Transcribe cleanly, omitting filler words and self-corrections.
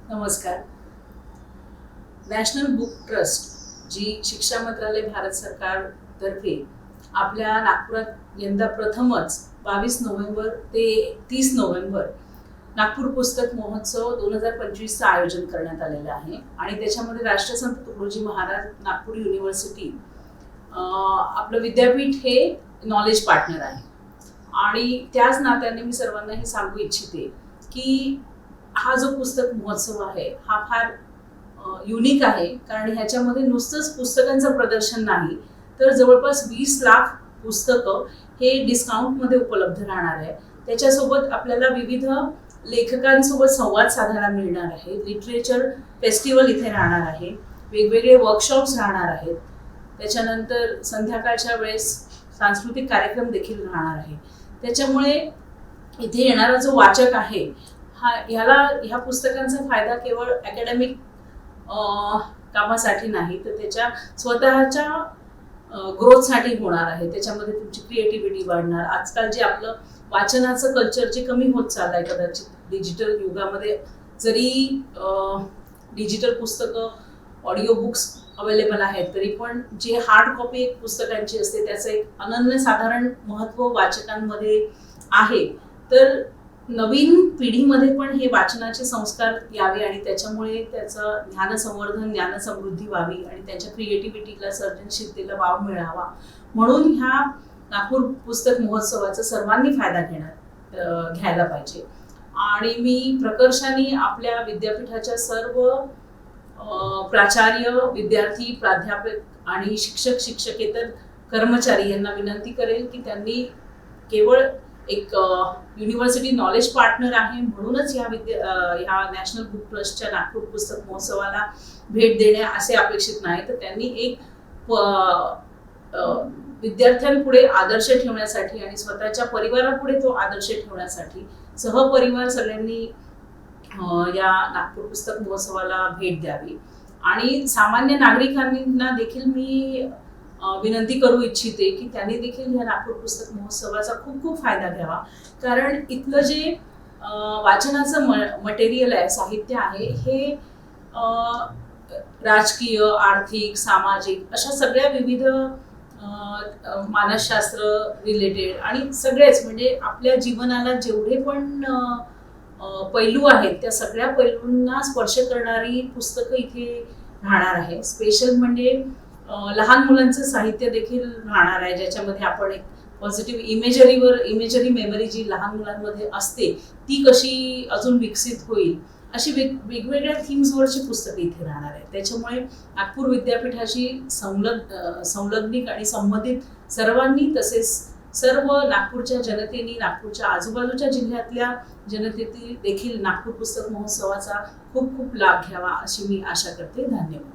नमस्कार. National book trust जी शिक्षा मंत्रालय भारत सरकार तर्फे आपल्या नागपुरात यंदा प्रथमच 22 नोव्हेंबर ते 30 नोव्हेंबर नागपूर पुस्तक महोत्सव 2025चं आयोजन करण्यात आलेलं आहे आणि त्याच्यामध्ये राष्ट्रसंत तुकडोजी महाराज नागपूर युनिव्हर्सिटी आपलं विद्यापीठ हे नॉलेज पार्टनर आहे. आणि त्याच नात्याने मी सर्वांना हे सांगू इच्छिते की हा जो पुस्तक महोत्सव आहे हा फार युनिक आहे, कारण ह्याच्यामध्ये नुसतंच पुस्तकांचं प्रदर्शन नाही तर जवळपास 20 लाख पुस्तकं हे डिस्काउंटमध्ये उपलब्ध राहणार आहे. त्याच्यासोबत आपल्याला विविध लेखकांसोबत संवाद साधायला मिळणार आहे. लिटरेचर फेस्टिवल इथे राहणार आहे. वेगवेगळे वर्कशॉप्स राहणार आहेत. त्याच्यानंतर संध्याकाळच्या वेळेस सांस्कृतिक कार्यक्रम देखील राहणार आहे. त्याच्यामुळे इथे येणारा जो वाचक आहे ह्या पुस्तकांचा फायदा केवळ अकॅडमिक कामासाठी नाही तर त्याच्या स्वतःच्या ग्रोथसाठी होणार आहे. त्याच्यामध्ये तुमची क्रिएटिव्हिटी वाढणार. आजकाल जे आपलं वाचनाचं कल्चर जे कमी होत चाललंय कदाचित डिजिटल युगामध्ये, जरी डिजिटल पुस्तकं ऑडिओ बुक्स अवेलेबल आहेत तरी पण जे हार्ड कॉपी एक पुस्तकांची असते त्याचं एक अनन्यसाधारण महत्त्व वाचकांमध्ये आहे. तर नवीन पिढीमध्ये पण हे वाचनाचे संस्कार यावे आणि त्याच्यामुळे त्याचं ज्ञानसंवर्धन ज्ञानसमृद्धी व्हावी आणि त्यांच्या क्रिएटिव्हिटीला सर्जनशीलतेला वाव मिळावा म्हणून ह्या नागपूर पुस्तक महोत्सवाचा सर्वांनी फायदा घ्यायला पाहिजे. आणि मी प्रकर्षाने आपल्या विद्यापीठाच्या सर्व प्राचार्य विद्यार्थी प्राध्यापक आणि शिक्षक शिक्षकेतर कर्मचारी यांना विनंती करेल की त्यांनी केवळ एक युनिव्हर्सिटी नॉलेज पार्टनर आहे म्हणूनच ह्या नॅशनल बुक ट्रस्टच्या नागपूर पुस्तक महोत्सवाला भेट देणे असे अपेक्षित नाही, तर त्यांनी एक विद्यार्थ्यांपुढे आदर्श ठेवण्यासाठी आणि स्वतःच्या परिवारापुढे तो आदर्श ठेवण्यासाठी सहपरिवार सगळ्यांनी या नागपूर पुस्तक महोत्सवाला भेट द्यावी. आणि सामान्य नागरिकांना देखील मी विनंती करू इच्छिते की त्यांनी देखील या नागपूर पुस्तक महोत्सवाचा खूप खूप फायदा घ्यावा, कारण इथलं जे वाचनाचं मटेरियल आहे, साहित्य आहे, हे राजकीय आर्थिक सामाजिक अशा सगळ्या विविध मानसशास्त्र रिलेटेड आणि सगळेच म्हणजे आपल्या जीवनाला जेवढे पण पैलू आहेत त्या सगळ्या पैलूंना स्पर्श करणारी पुस्तकं इथे राहणार आहे. स्पेशल म्हणजे लहान मुलांचं साहित्य देखील राहणार आहे, ज्याच्यामध्ये आपण एक पॉझिटिव्ह इमेजरी मेमरी जी लहान मुलांमध्ये असते ती कशी अजून विकसित होईल अशी वेगवेगळ्या थीम्सवरची पुस्तकं इथे राहणार आहे. त्याच्यामुळे नागपूर विद्यापीठाशी संलग्निक आणि संबंधित सर्वांनी तसेच सर्व नागपूरच्या जनतेने नागपूरच्या आजूबाजूच्या जिल्ह्यातल्या जनतेने देखील नागपूर पुस्तक महोत्सवाचा खूप खूप लाभ घ्यावा अशी मी आशा करते. धन्यवाद.